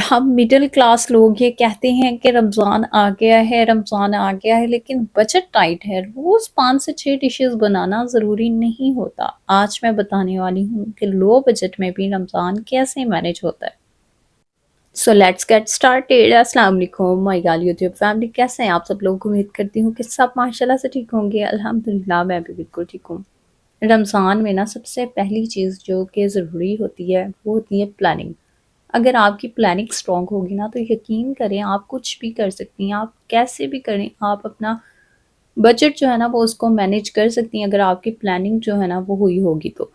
ہم middle class لوگ یہ کہتے ہیں کہ رمضان آ گیا ہے، رمضان آ گیا ہے، لیکن بجٹ ٹائٹ ہے۔ روز 5 سے 6 ڈشز بنانا ضروری نہیں ہوتا۔ آج میں بتانے والی ہوں کہ لو بجٹ میں بھی رمضان کیسے مینج ہوتا ہے۔ So let's get started. السلام علیکم مائی گال یوٹیوب فیملی، کیسے ہیں آپ سب لوگ؟ امید کرتی ہوں کہ سب ماشاءاللہ سے ٹھیک ہوں گے۔ الحمدللہ میں بھی بالکل ٹھیک ہوں۔ رمضان میں نا سب سے پہلی چیز جو کہ ضروری ہوتی ہے وہ ہوتی ہے پلاننگ۔ اگر آپ کی پلاننگ اسٹرانگ ہوگی نا تو یقین کریں آپ کچھ بھی کر سکتی ہیں، آپ کیسے بھی کریں، آپ اپنا بجٹ جو ہے نا وہ اس کو مینیج کر سکتی ہیں اگر آپ کی پلاننگ جو ہے نا وہ ہوئی ہوگی تو۔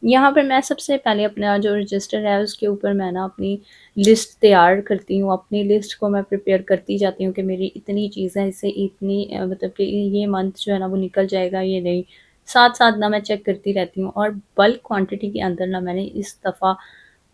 یہاں پر میں سب سے پہلے اپنا جو رجسٹر ہے اس کے اوپر میں نا اپنی لسٹ تیار کرتی ہوں، اپنی لسٹ کو میں پریپیئر کرتی جاتی ہوں کہ میری اتنی چیزیں، اس سے اتنی مطلب کہ یہ منتھ جو ہے نا وہ نکل جائے گا یہ نہیں، ساتھ ساتھ نہ میں چیک کرتی رہتی ہوں۔ اور بلک کوانٹٹی کے اندر نہ میں نے اس دفعہ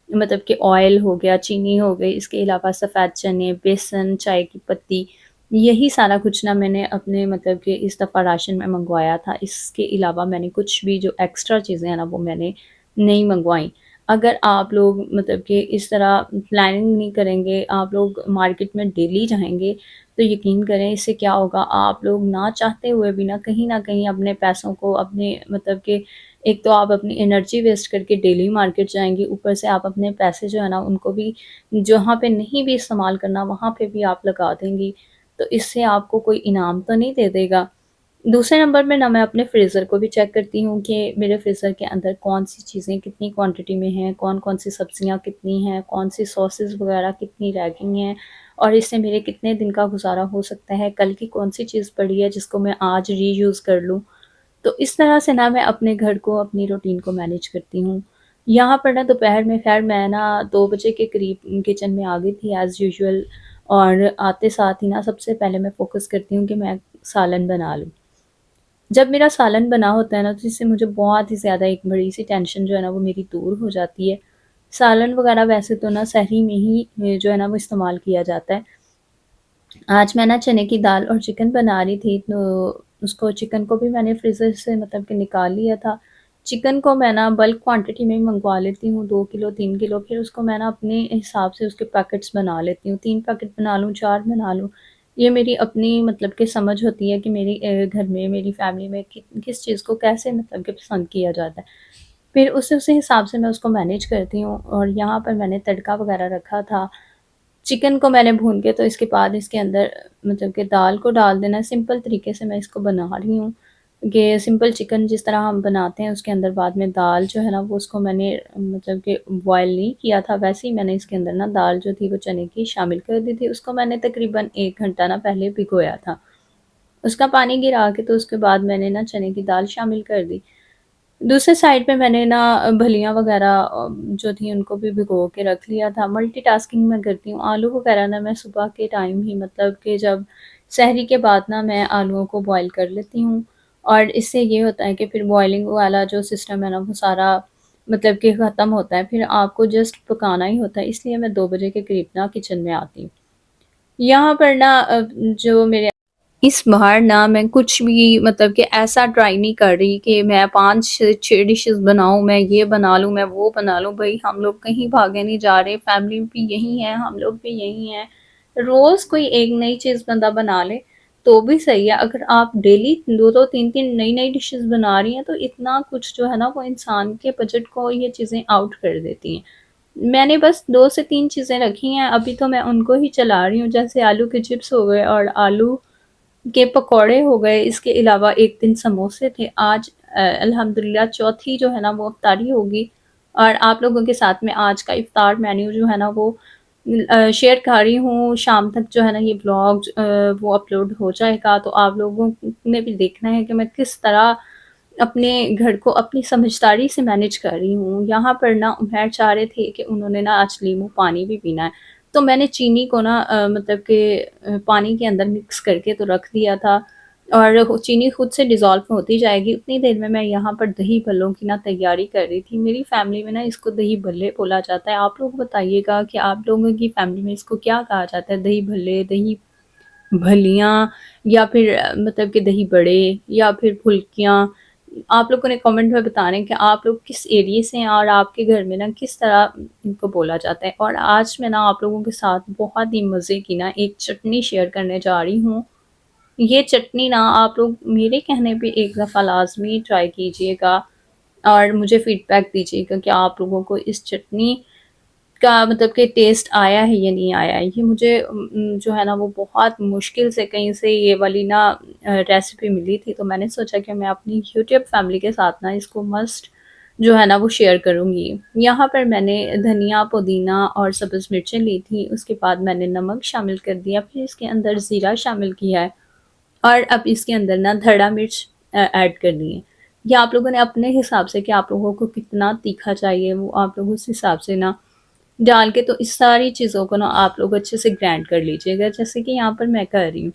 مطلب کہ آئل ہو گیا، چینی ہو گئی، اس کے علاوہ سفید چنے، بیسن، چائے کی پتی، یہی سارا کچھ نا میں نے اپنے مطلب کہ اس دفعہ راشن میں منگوایا تھا۔ اس کے علاوہ میں نے کچھ بھی جو ایکسٹرا چیزیں ہیں نا وہ میں نے نہیں منگوائیں۔ اگر آپ لوگ مطلب کہ اس طرح پلاننگ نہیں کریں گے، آپ لوگ مارکیٹ میں ڈیلی جائیں گے تو یقین کریں اس سے کیا ہوگا، آپ لوگ نہ چاہتے ہوئے بھی نہ کہیں اپنے پیسوں کو، اپنے مطلب کہ ایک تو آپ اپنی انرجی ویسٹ کر کے ڈیلی مارکیٹ جائیں گے، اوپر سے آپ اپنے پیسے جو ہے نا ان کو بھی جہاں پہ نہیں بھی استعمال کرنا وہاں پہ بھی آپ لگا دیں گی، تو اس سے آپ کو کوئی انعام تو نہیں دے دے گا۔ دوسرے نمبر میں نہ میں اپنے فریزر کو بھی چیک کرتی ہوں کہ میرے فریزر کے اندر کون سی چیزیں کتنی کوانٹٹی میں ہیں، کون کون سی سبزیاں کتنی ہیں، کون سی ساسز وغیرہ کتنی رہ گئی ہیں، اور اس سے میرے کتنے دن کا گزارا ہو سکتا ہے، کل کی کون سی چیز پڑی ہے جس کو میں آج ری یوز کر لوں۔ تو اس طرح سے نا میں اپنے گھر کو، اپنی روٹین کو مینیج کرتی ہوں۔ یہاں پر نا دوپہر میں خیر میں نا 2 بجے کے قریب کچن میں آ گئی تھی ایز یوزول، اور آتے ساتھ ہی نا سب سے پہلے میں فوکس کرتی ہوں کہ میں سالن بنا لوں۔ جب میرا سالن بنا ہوتا ہے نا تو اس سے مجھے بہت ہی زیادہ ایک بڑی سی ٹینشن جو ہے نا وہ میری دور ہو جاتی ہے۔ سالن وغیرہ ویسے تو نا سحری میں ہی جو ہے نا وہ استعمال کیا جاتا ہے۔ آج میں نا چنے کی دال اور چکن بنا رہی تھی، تو اس کو چکن کو بھی میں نے فریزر سے مطلب کہ نکال لیا تھا۔ چکن کو میں نا بلک کوانٹٹی میں منگوا لیتی ہوں، 2 کلو 3 کلو، پھر اس کو میں نا اپنے حساب سے اس کے پیکٹس بنا لیتی ہوں، 3 پیکٹ بنا لوں، 4 بنا لوں۔ یہ میری اپنی مطلب کہ سمجھ ہوتی ہے کہ میری گھر میں، میری فیملی میں کس چیز کو کیسے مطلب کہ پسند کیا جاتا ہے، پھر اسی حساب سے میں اس کو مینیج کرتی ہوں۔ اور یہاں پر میں نے تڑکا وغیرہ رکھا تھا، چکن کو میں نے بھون کے تو اس کے بعد اس کے اندر مطلب کہ دال کو ڈال دینا ہے۔ سمپل طریقے سے میں اس کو بنا رہی ہوں کہ سمپل چکن جس طرح ہم بناتے ہیں اس کے اندر بعد میں دال جو ہے نا وہ اس کو میں نے مطلب کہ بوائل نہیں کیا تھا، ویسے ہی میں نے اس کے اندر نا دال جو تھی وہ چنے کی شامل کر دی تھی۔ اس کو میں نے تقریباً 1 گھنٹہ نا پہلے بھگویا تھا، اس کا پانی گرا کے تو اس کے بعد میں نے نا چنے کی دال شامل کر دی۔ دوسرے سائڈ پہ میں نے نا پھلیاں وغیرہ جو تھیں ان کو بھی بھگو کے رکھ لیا تھا۔ ملٹی ٹاسکنگ میں کرتی ہوں۔ آلو وغیرہ نا میں صبح کے ٹائم ہی مطلب کہ جب سحری کے بعد نا میں آلوؤں کو بوائل کر لیتی ہوں، اور اس سے یہ ہوتا ہے کہ پھر بوائلنگ والا جو سسٹم ہے نا وہ سارا مطلب کہ ختم ہوتا ہے، پھر آپ کو جسٹ پکانا ہی ہوتا ہے، اس لیے میں 2 بجے کے قریب نا کچن میں آتی ہوں۔ یہاں پر نا جو میرے اس بار نا میں کچھ بھی مطلب کہ ایسا ٹرائی نہیں کر رہی کہ میں 5 سے 6 ڈشز بناؤں، میں یہ بنا لوں، میں وہ بنا لوں۔ بھائی ہم لوگ کہیں بھاگے نہیں جا رہے، فیملی بھی یہی ہے، ہم لوگ بھی یہی ہیں، روز کوئی ایک نئی چیز بندہ بنا لے تو بھی صحیح ہے۔ اگر آپ ڈیلی 2 2 3 3 نئی نئی ڈشز بنا رہی ہیں تو اتنا کچھ جو ہے نا وہ انسان کے بجٹ کو یہ چیزیں آؤٹ کر دیتی ہیں۔ میں نے بس 2 سے 3 چیزیں رکھی ہیں ابھی، تو میں ان کو ہی چلا رہی ہوں، جیسے آلو کے چپس ہو گئے اور آلو کے پکوڑے ہو گئے، اس کے علاوہ ایک دن سموسے تھے۔ آج الحمدللہ چوتھی جو ہے نا وہ افطاری ہوگی، اور آپ لوگوں کے ساتھ میں آج کا افطار مینیو جو ہے نا وہ شیئر کر رہی ہوں۔ شام تک جو ہے نا یہ بلاگ وہ اپلوڈ ہو جائے گا، تو آپ لوگوں نے بھی دیکھنا ہے کہ میں کس طرح اپنے گھر کو اپنی سمجھداری سے مینیج کر رہی ہوں۔ یہاں پر نا عمیر چاہ رہے تھے کہ انہوں نے نا آج لیمو پانی بھی پینا ہے، تو میں نے چینی کو نا مطلب کہ پانی کے اندر مکس کر کے تو رکھ دیا تھا، اور چینی خود سے ڈیزالو ہوتی جائے گی، اتنی دیر میں یہاں پر دہی بھلوں کی نا تیاری کر رہی تھی۔ میری فیملی میں نا اس کو دہی بھلے بولا جاتا ہے، آپ لوگ بتائیے گا کہ آپ لوگوں کی فیملی میں اس کو کیا کہا جاتا ہے؟ دہی بھلے، دہی بھلیاں، یا پھر مطلب کہ دہی بڑے، یا پھر پھلکیاں، آپ لوگوں نے کمنٹ میں بتانا ہے کہ آپ لوگ کس ایریے سے ہیں اور آپ کے گھر میں نا کس طرح ان کو بولا جاتا ہے۔ اور آج میں نا آپ لوگوں کے ساتھ بہت ہی مزے کی نا ایک چٹنی شیئر کرنے جا رہی ہوں۔ یہ چٹنی نا آپ لوگ میرے کہنے پہ ایک دفعہ لازمی ٹرائی کیجئے گا اور مجھے فیڈ بیک دیجیے گا کہ آپ لوگوں کو اس چٹنی کا مطلب کہ ٹیسٹ آیا ہے یا نہیں آیا ہے۔ یہ مجھے جو ہے نا وہ بہت مشکل سے کہیں سے یہ والی نا ریسیپی ملی تھی، تو میں نے سوچا کہ میں اپنی یوٹیوب فیملی کے ساتھ نا اس کو مسٹ جو ہے نا وہ شیئر کروں گی۔ یہاں پر میں نے دھنیا، پودینہ اور سبز مرچیں لی تھی، اس کے بعد میں نے نمک شامل کر دیا، پھر اس کے اندر زیرہ شامل کیا ہے اور اب اس کے اندر نا دھڑا مرچ ایڈ کرنی ہے۔ یہ آپ لوگوں نے اپنے حساب سے کہ آپ لوگوں کو کتنا تیکھا چاہیے وہ آپ لوگ اس حساب سے نا ڈال کے تو اس ساری چیزوں کو نا آپ لوگ اچھے سے گرائنڈ کر لیجیے گا، جیسے کہ یہاں پر میں کر رہی ہوں۔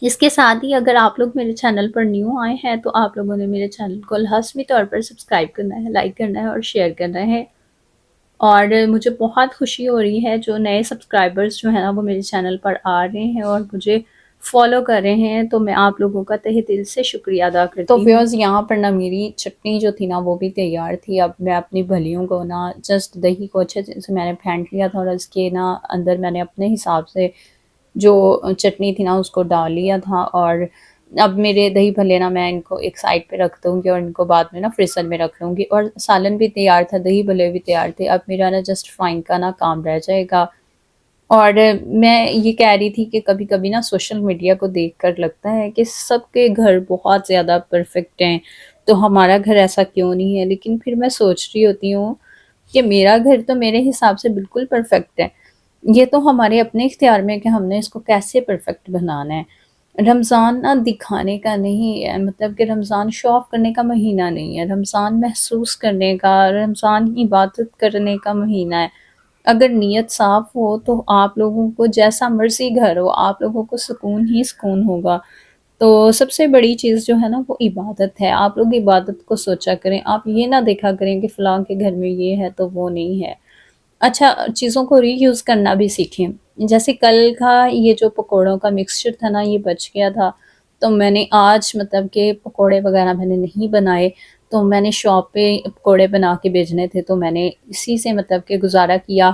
اس کے ساتھ ہی اگر آپ لوگ میرے چینل پر نیو آئے ہیں تو آپ لوگوں نے میرے چینل کو لازمی طور پر سبسکرائب کرنا ہے، لائک کرنا ہے اور شیئر کرنا ہے۔ اور مجھے بہت خوشی ہو رہی ہے جو نئے سبسکرائبرز جو ہیں نا وہ میرے چینل پر آ رہے ہیں اور مجھے فالو کر رہے ہیں، تو میں آپ لوگوں کا تہہ دل سے شکریہ ادا کرتی ہوں۔ تو ویورز یہاں پر نا میری چٹنی جو تھی نا وہ بھی تیار تھی۔ اب میں اپنی بھلیوں کو نا جسٹ دہی کو اچھے سے میں نے پھینٹ لیا تھا اور اس کے نا اندر میں نے اپنے حساب سے جو چٹنی تھی نا اس کو ڈال لیا تھا، اور اب میرے دہی بھلے نا میں ان کو ایک سائڈ پہ رکھ دوں گی اور ان کو بعد میں نا فریزر میں رکھ لوں گی، اور سالن بھی تیار تھا، دہی بھلے بھی تیار تھے۔ اب میرا نا جسٹ فرائنگ کا نا کام رہ جائے گا۔ اور میں یہ کہہ رہی تھی کہ کبھی کبھی نا سوشل میڈیا کو دیکھ کر لگتا ہے کہ سب کے گھر بہت زیادہ پرفیکٹ ہیں، تو ہمارا گھر ایسا کیوں نہیں ہے؟ لیکن پھر میں سوچ رہی ہوتی ہوں کہ میرا گھر تو میرے حساب سے بالکل پرفیکٹ ہے، یہ تو ہمارے اپنے اختیار میں ہے کہ ہم نے اس کو کیسے پرفیکٹ بنانا ہے۔ رمضان نا دکھانے کا نہیں ہے، مطلب کہ رمضان شو آف کرنے کا مہینہ نہیں ہے، رمضان محسوس کرنے کا، رمضان عبادت کرنے کا مہینہ ہے۔ اگر نیت صاف ہو تو آپ لوگوں کو جیسا مرضی گھر ہو، آپ لوگوں کو سکون ہی سکون ہوگا۔ تو سب سے بڑی چیز جو ہے نا وہ عبادت ہے۔ آپ لوگ عبادت کو سوچا کریں، آپ یہ نہ دیکھا کریں کہ فلاں کے گھر میں یہ ہے تو وہ نہیں ہے۔ اچھا، چیزوں کو ری یوز کرنا بھی سیکھیں۔ جیسے کل کا یہ جو پکوڑوں کا مکسچر تھا نا یہ بچ گیا تھا، تو میں نے آج مطلب کہ پکوڑے وغیرہ میں نے نہیں بنائے، تو میں نے شاپ پہ پکوڑے بنا کے بھیجنے تھے، تو میں نے اسی سے مطلب کہ گزارا کیا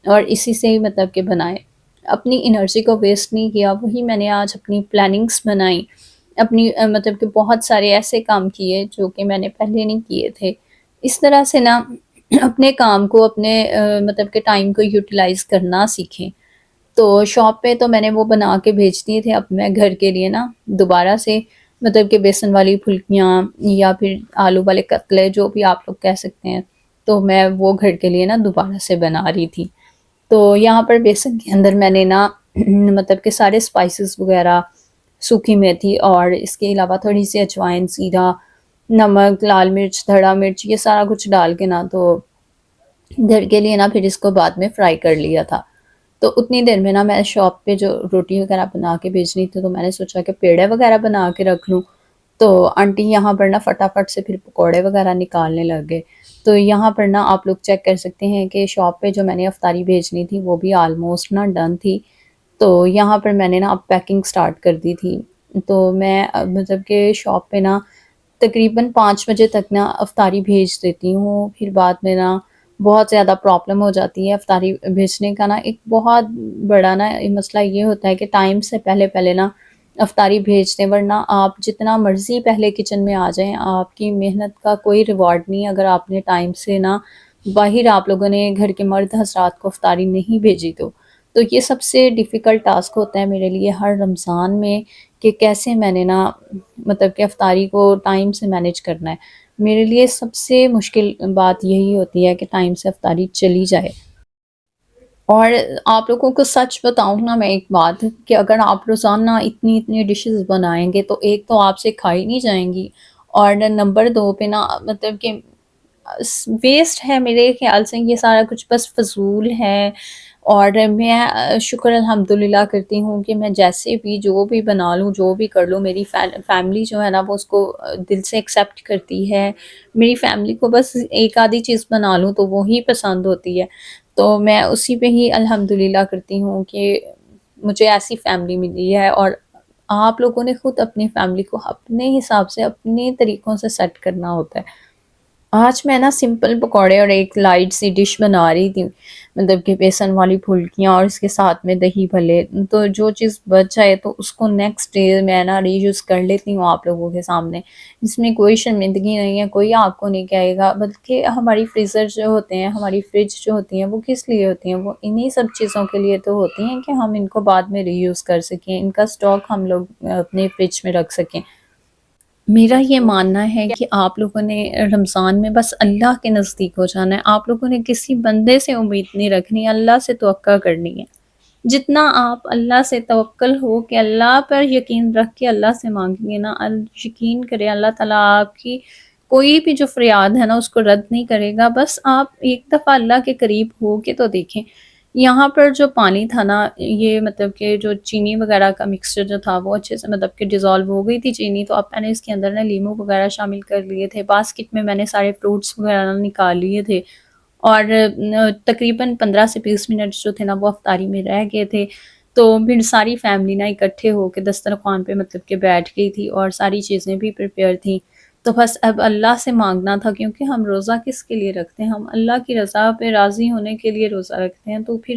اور اسی سے ہی مطلب کہ بنائے۔ اپنی انرجی کو ویسٹ نہیں کیا، وہی میں نے آج اپنی پلاننگز بنائی، اپنی مطلب کہ بہت سارے ایسے کام کیے جو کہ میں نے پہلے نہیں کیے تھے۔ اس طرح سے نا اپنے کام کو، اپنے مطلب کہ ٹائم کو یوٹیلائز کرنا سیکھیں۔ تو شاپ پہ تو میں نے وہ بنا کے بھیج دیے تھے، اب میں گھر کے لیے نا دوبارہ سے مطلب کہ بیسن والی پھلکیاں یا پھر آلو والے قتلے جو بھی آپ لوگ کہہ سکتے ہیں، تو میں وہ گھر کے لیے نا دوبارہ سے بنا رہی تھی۔ تو یہاں پر بیسن کے اندر میں نے نا مطلب کہ سارے اسپائسز وغیرہ، سوکھی میتھی اور اس کے علاوہ تھوڑی سی اجوائن، زیرہ، نمک، لال مرچ، دھڑا مرچ، یہ سارا کچھ ڈال کے نا تو گھر کے لیے نا پھر اس کو بعد میں فرائی کر لیا تھا۔ تو اتنی دیر میں نا میں شاپ پہ جو روٹی وغیرہ بنا کے بھیجنی تھی، تو میں نے سوچا کہ پیڑے وغیرہ بنا کے رکھ لوں۔ تو آنٹی یہاں پر نا فٹافٹ سے پھر پکوڑے وغیرہ نکالنے لگ گئے۔ تو یہاں پر نا آپ لوگ چیک کر سکتے ہیں کہ شاپ پہ جو میں نے افطاری بھیجنی تھی وہ بھی آلموسٹ نا ڈن تھی۔ تو یہاں پر میں نے نا اب پیکنگ سٹارٹ کر دی تھی۔ تو میں مطلب کہ شاپ پہ نا تقریباً 5 بجے تک نا افطاری بھیج دیتی ہوں، پھر بعد میں نا بہت زیادہ پرابلم ہو جاتی ہے افطاری بھیجنے کا نا۔ ایک بہت بڑا نا مسئلہ یہ ہوتا ہے کہ ٹائم سے پہلے پہلے نا افطاری بھیج دیں، ورنہ آپ جتنا مرضی پہلے کچن میں آ جائیں، آپ کی محنت کا کوئی ریوارڈ نہیں اگر آپ نے ٹائم سے نا باہر آپ لوگوں نے گھر کے مرد حضرات کو افطاری نہیں بھیجی۔ تو یہ سب سے ڈیفیکلٹ ٹاسک ہوتا ہے میرے لیے ہر رمضان میں، کہ کیسے میں نے نا مطلب کہ افطاری کو ٹائم سے مینیج کرنا ہے۔ میرے لیے سب سے مشکل بات یہی ہوتی ہے کہ ٹائم سے افطاری چلی جائے۔ اور آپ لوگوں کو سچ بتاؤں نا میں ایک بات، کہ اگر آپ روزانہ اتنی اتنی ڈشز بنائیں گے تو ایک تو آپ سے کھائی نہیں جائیں گی، اور نمبر 2 پہ نا مطلب کہ ویسٹ ہے میرے خیال سے یہ سارا کچھ، بس فضول ہے۔ اور میں شکر الحمدللہ کرتی ہوں کہ میں جیسے بھی جو بھی بنا لوں، جو بھی کر لوں، میری فیملی جو ہے نا وہ اس کو دل سے ایکسیپٹ کرتی ہے۔ میری فیملی کو بس ایک آدھی چیز بنا لوں تو وہی پسند ہوتی ہے، تو میں اسی پہ ہی الحمدللہ کرتی ہوں کہ مجھے ایسی فیملی ملی ہے۔ اور آپ لوگوں نے خود اپنی فیملی کو اپنے حساب سے اپنے طریقوں سے سیٹ کرنا ہوتا ہے۔ آج میں نا سمپل پکوڑے اور ایک لائٹ سی ڈش بنا رہی تھی، مطلب کہ بیسن والی پھلکیاں اور اس کے ساتھ میں دہی بھلے، تو جو چیز بچ جائے تو اس کو نیکسٹ ڈے میں نا ری یوز کر لیتی ہوں آپ لوگوں کے سامنے۔ اس میں کوئی شرمندگی نہیں ہے، کوئی آپ کو نہیں کہے گا، بلکہ ہماری فریزر جو ہوتے ہیں، ہماری فریج جو ہوتی ہیں، وہ کس لیے ہوتی ہیں؟ وہ انہی سب چیزوں کے لیے تو ہوتی ہیں کہ ہم ان کو بعد میں ری یوز کر سکیں، ان کا اسٹاک ہم لوگ اپنے فریج میں رکھ سکیں۔ میرا یہ ماننا ہے کہ آپ لوگوں نے رمضان میں بس اللہ کے نزدیک ہو جانا ہے، آپ لوگوں نے کسی بندے سے امید نہیں رکھنی، اللہ سے توقع کرنی ہے۔ جتنا آپ اللہ سے توکل ہو کہ اللہ پر یقین رکھ کے اللہ سے مانگیں گے نا، یقین کریں اللہ تعالیٰ آپ کی کوئی بھی جو فریاد ہے نا اس کو رد نہیں کرے گا۔ بس آپ ایک دفعہ اللہ کے قریب ہو کے تو دیکھیں۔ یہاں پر جو پانی تھا نا، یہ مطلب کہ جو چینی وغیرہ کا مکسچر جو تھا وہ اچھے سے مطلب کہ ڈیزالو ہو گئی تھی چینی، تو اب میں نے اس کے اندر نا لیمو وغیرہ شامل کر لیے تھے، باسکٹ میں میں نے سارے فروٹس وغیرہ نکال لیے تھے، اور تقریباً 15 سے 20 منٹ جو تھے نا وہ افطاری میں رہ گئے تھے۔ تو پھر ساری فیملی نا اکٹھے ہو کے دسترخوان پہ مطلب کہ بیٹھ گئی تھی، اور ساری چیزیں بھی پریپیئر تھیں۔ تو بس اب اللہ سے مانگنا تھا، کیونکہ ہم روزہ کس کے لیے رکھتے ہیں؟ ہم اللہ کی رضا پہ راضی ہونے کے لیے روزہ رکھتے ہیں، تو پھر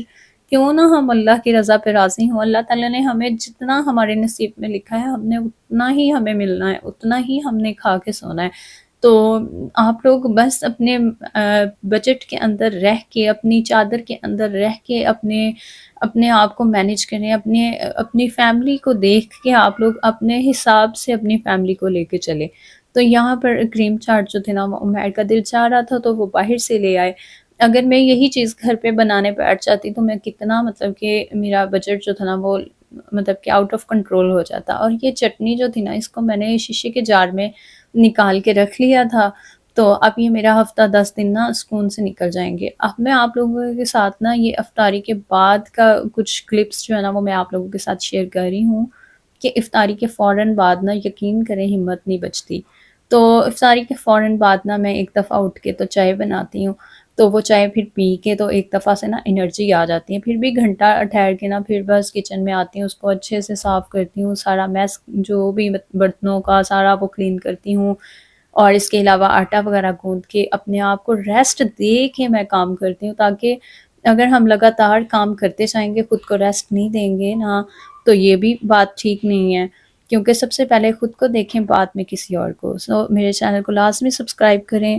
کیوں نہ ہم اللہ کی رضا پہ راضی ہوں۔ اللہ تعالیٰ نے ہمیں جتنا ہمارے نصیب میں لکھا ہے، ہم نے اتنا ہی ہمیں ملنا ہے، اتنا ہی ہم نے کھا کے سونا ہے۔ تو آپ لوگ بس اپنے بجٹ کے اندر رہ کے، اپنی چادر کے اندر رہ کے اپنے آپ کو مینیج کریں، اپنی فیملی کو دیکھ کے آپ لوگ اپنے حساب سے اپنی فیملی کو لے کے چلیں۔ تو یہاں پر کریم چاٹ جو تھے نا، وہ عمیر کا دل چاہ رہا تھا تو وہ باہر سے لے آئے۔ اگر میں یہی چیز گھر پہ بنانے بیٹھ جاتی تو میں کتنا مطلب کہ میرا بجٹ جو تھا نا وہ مطلب کہ آؤٹ آف کنٹرول ہو جاتا۔ اور یہ چٹنی جو تھی نا، اس کو میں نے شیشے کے جار میں نکال کے رکھ لیا تھا، تو اب یہ میرا ہفتہ 10 دن نا سکون سے نکل جائیں گے۔ اب میں آپ لوگوں کے ساتھ نا یہ افطاری کے بعد کا کچھ کلپس جو ہے نا وہ میں آپ لوگوں کے ساتھ شیئر کر رہی ہوں، کہ افطاری کے فوراً بعد نا یقین کریں ہمت نہیں بچتی۔ تو افطاری کے فوراً بعد نا میں ایک دفعہ اٹھ کے تو چائے بناتی ہوں، تو وہ چائے پھر پی کے تو ایک دفعہ سے نا انرجی آ جاتی ہے۔ پھر بھی گھنٹہ ٹھہر کے نا پھر بس کچن میں آتی ہوں، اس کو اچھے سے صاف کرتی ہوں، سارا میس جو بھی برتنوں کا سارا وہ کلین کرتی ہوں، اور اس کے علاوہ آٹا وغیرہ گوندھ کے اپنے آپ کو ریسٹ دے کے میں کام کرتی ہوں، تاکہ اگر ہم لگاتار کام کرتے جائیں گے، خود کو ریسٹ نہیں دیں گے نا، تو یہ بھی بات ٹھیک نہیں ہے، کیونکہ سب سے پہلے خود کو دیکھیں بعد میں کسی اور کو۔ میرے چینل کو لازمی سبسکرائب کریں۔